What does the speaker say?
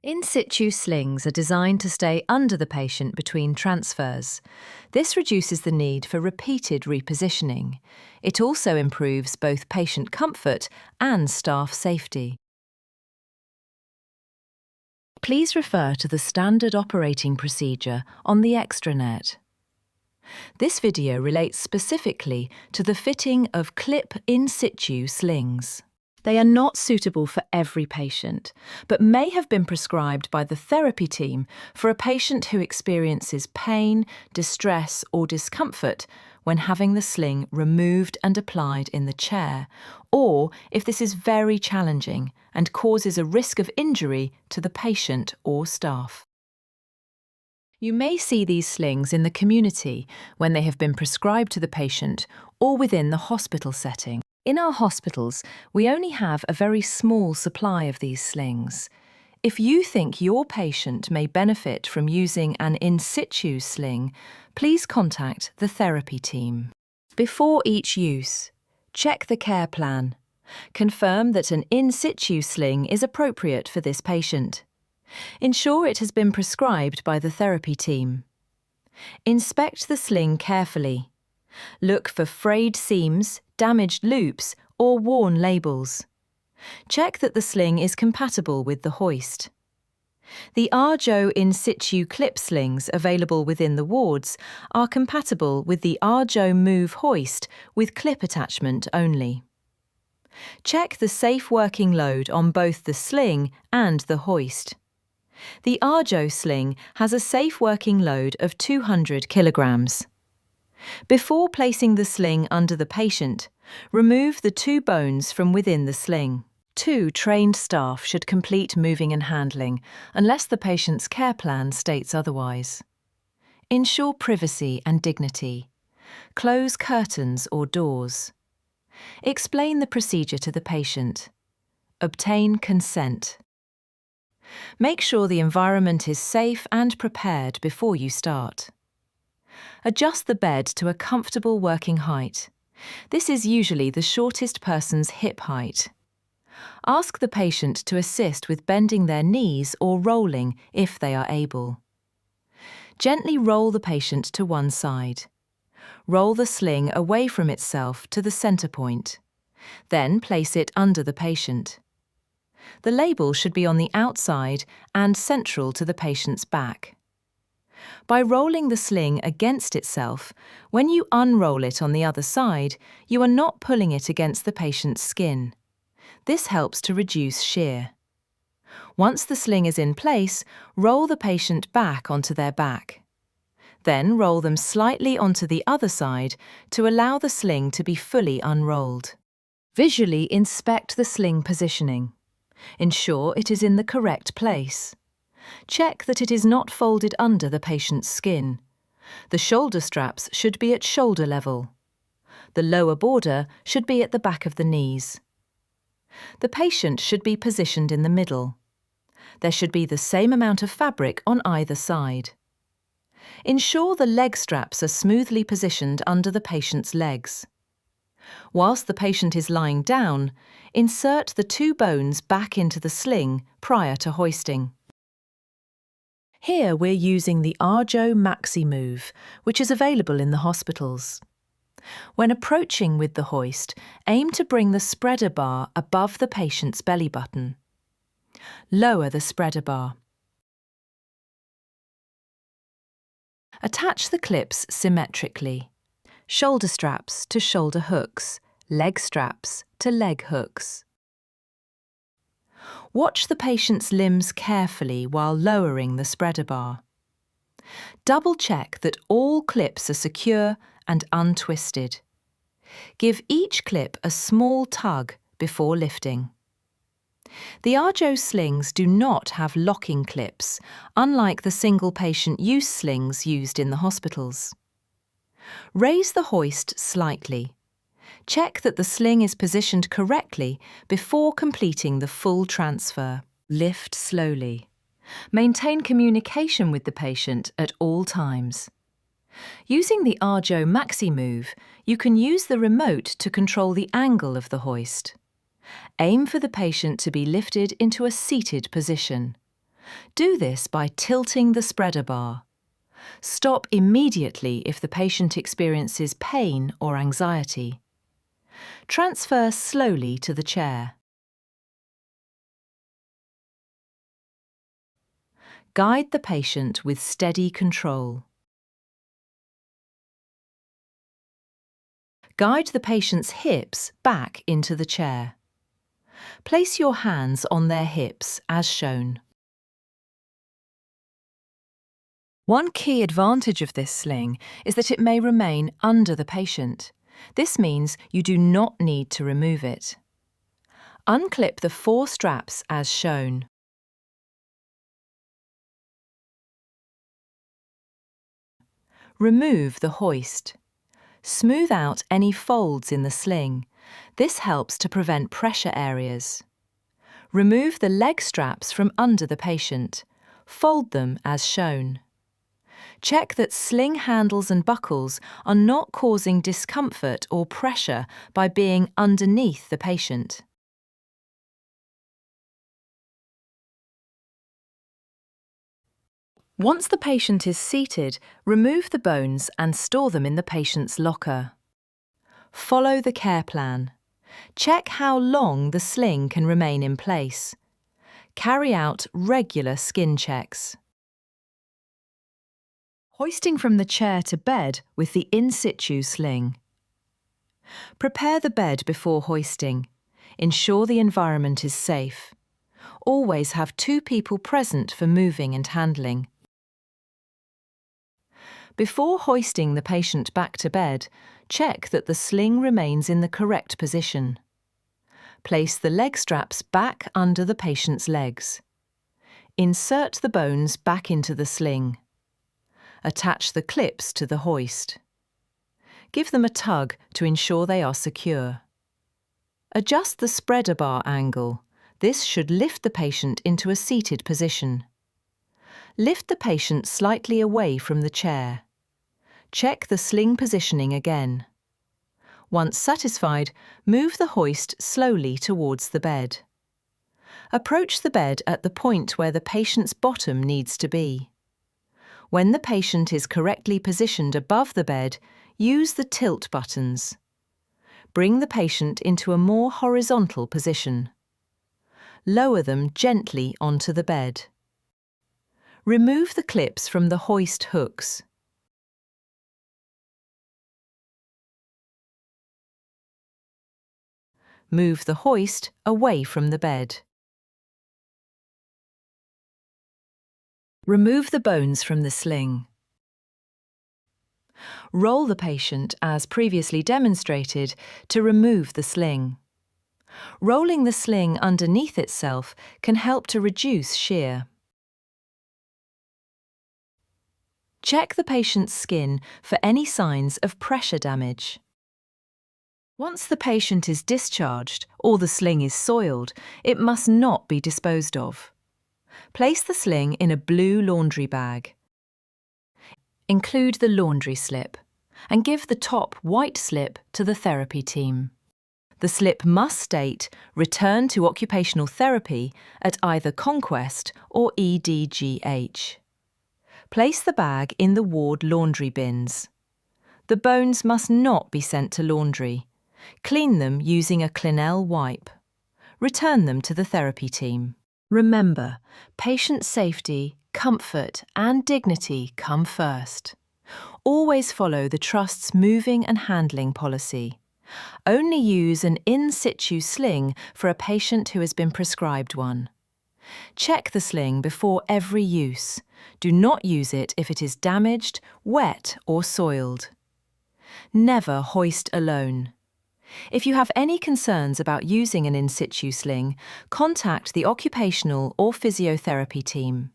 In-situ slings are designed to stay under the patient between transfers. This reduces the need for repeated repositioning. It also improves both patient comfort and staff safety. Please refer to the standard operating procedure on the extranet. This video relates specifically to the fitting of clip in-situ slings. They are not suitable for every patient, but may have been prescribed by the therapy team for a patient who experiences pain, distress, or discomfort when having the sling removed and applied in the chair, or if this is very challenging and causes a risk of injury to the patient or staff. You may see these slings in the community when they have been prescribed to the patient or within the hospital setting. In our hospitals, we only have a very small supply of these slings. If you think your patient may benefit from using an in-situ sling, please contact the therapy team. Before each use, check the care plan. Confirm that an in-situ sling is appropriate for this patient. Ensure it has been prescribed by the therapy team. Inspect the sling carefully. Look for frayed seams, damaged loops, or worn labels. Check that the sling is compatible with the hoist. The Arjo in-situ clip slings available within the wards are compatible with the Arjo Move hoist with clip attachment only. Check the safe working load on both the sling and the hoist. The Arjo sling has a safe working load of 200 kilograms. Before placing the sling under the patient, remove the 2 bones from within the sling. 2 trained staff should complete moving and handling, unless the patient's care plan states otherwise. Ensure privacy and dignity. Close curtains or doors. Explain the procedure to the patient. Obtain consent. Make sure the environment is safe and prepared before you start. Adjust the bed to a comfortable working height. This is usually the shortest person's hip height. Ask the patient to assist with bending their knees or rolling if they are able. Gently roll the patient to one side. Roll the sling away from itself to the center point. Then place it under the patient. The label should be on the outside and central to the patient's back. By rolling the sling against itself, when you unroll it on the other side, you are not pulling it against the patient's skin. This helps to reduce shear. Once the sling is in place, roll the patient back onto their back. Then roll them slightly onto the other side to allow the sling to be fully unrolled. Visually inspect the sling positioning. Ensure it is in the correct place. Check that it is not folded under the patient's skin. The shoulder straps should be at shoulder level. The lower border should be at the back of the knees. The patient should be positioned in the middle. There should be the same amount of fabric on either side. Ensure the leg straps are smoothly positioned under the patient's legs. Whilst the patient is lying down, insert the 2 bones back into the sling prior to hoisting. Here we're using the Arjo Maxi Move, which is available in the hospitals. When approaching with the hoist, aim to bring the spreader bar above the patient's belly button. Lower the spreader bar. Attach the clips symmetrically. Shoulder straps to shoulder hooks, leg straps to leg hooks. Watch the patient's limbs carefully while lowering the spreader bar. Double check that all clips are secure and untwisted. Give each clip a small tug before lifting. The Arjo slings do not have locking clips, unlike the single patient use slings used in the hospitals. Raise the hoist slightly. Check that the sling is positioned correctly before completing the full transfer. Lift slowly. Maintain communication with the patient at all times. Using the Arjo Maxi Move, you can use the remote to control the angle of the hoist. Aim for the patient to be lifted into a seated position. Do this by tilting the spreader bar. Stop immediately if the patient experiences pain or anxiety. Transfer slowly to the chair. Guide the patient with steady control. Guide the patient's hips back into the chair. Place your hands on their hips as shown. One key advantage of this sling is that it may remain under the patient. This means you do not need to remove it. Unclip the 4 straps as shown. Remove the hoist. Smooth out any folds in the sling. This helps to prevent pressure areas. Remove the leg straps from under the patient. Fold them as shown. Check that sling handles and buckles are not causing discomfort or pressure by being underneath the patient. Once the patient is seated, remove the bones and store them in the patient's locker. Follow the care plan. Check how long the sling can remain in place. Carry out regular skin checks. Hoisting from the chair to bed with the in-situ sling. Prepare the bed before hoisting. Ensure the environment is safe. Always have 2 people present for moving and handling. Before hoisting the patient back to bed, check that the sling remains in the correct position. Place the leg straps back under the patient's legs. Insert the bones back into the sling. Attach the clips to the hoist. Give them a tug to ensure they are secure. Adjust the spreader bar angle. This should lift the patient into a seated position. Lift the patient slightly away from the chair. Check the sling positioning again. Once satisfied, move the hoist slowly towards the bed. Approach the bed at the point where the patient's bottom needs to be. When the patient is correctly positioned above the bed, use the tilt buttons. Bring the patient into a more horizontal position. Lower them gently onto the bed. Remove the clips from the hoist hooks. Move the hoist away from the bed. Remove the bones from the sling. Roll the patient, as previously demonstrated, to remove the sling. Rolling the sling underneath itself can help to reduce shear. Check the patient's skin for any signs of pressure damage. Once the patient is discharged or the sling is soiled, it must not be disposed of. Place the sling in a blue laundry bag. Include the laundry slip and give the top white slip to the therapy team. The slip must state "Return to occupational therapy" at either Conquest or EDGH. Place the bag in the ward laundry bins. The bones must not be sent to laundry. Clean them using a Clinell wipe. Return them to the therapy team. Remember, patient safety, comfort and dignity come first. Always follow the Trust's moving and handling policy. Only use an in-situ sling for a patient who has been prescribed one. Check the sling before every use. Do not use it if it is damaged, wet or soiled. Never hoist alone. If you have any concerns about using an in-situ sling, contact the occupational or physiotherapy team.